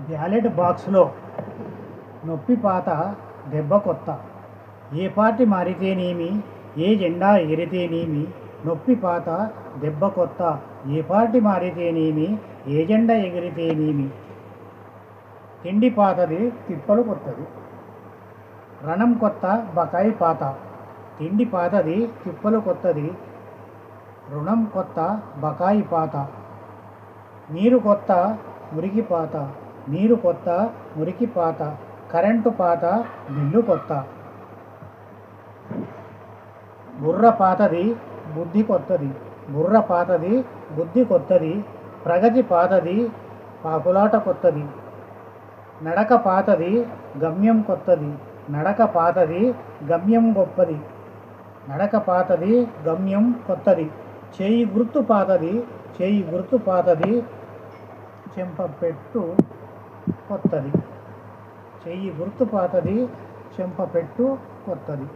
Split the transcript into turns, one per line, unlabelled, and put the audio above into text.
Ballot బాక్సులో నొప్పి పాత దెబ్బ కొత్త. ఏ పార్టీ మారితేనేమి, ఏ జెండా ఎగిరితేనేమి, నొప్పి పాత దెబ్బ కొత్త. ఏ పార్టీ మారితేనేమి, ఏ జెండా ఎగిరితేనేమి. తిండి పాతది, తిప్పలు కొత్తది. రణం కొత్త, బకాయి పాత. తిండి పాతది, తిప్పలు కొత్తది. రుణం కొత్త, బకాయి పాత. నీరు కొత్త, మురికి పాత. నీరు కొత్త, మురికి పాత. కరెంటు పాత, బిల్లు కొత్త. బుర్ర పాతది, బుద్ధి కొత్తది. బుర్ర పాతది, బుద్ధి కొత్తది. ప్రగతి పాతది, పాకులాట కొత్తది. నడక పాతది, గమ్యం కొత్తది. నడక పాతది, గమ్యం గొప్పది. నడక పాతది, గమ్యం కొత్తది. చేయి గుర్తు పాతది, చేయి గుర్తు పాతది. చెంపపెట్టు కొత్తది. చెయ్యి గుర్తు పాతది, చెంపపెట్టు కొత్తది.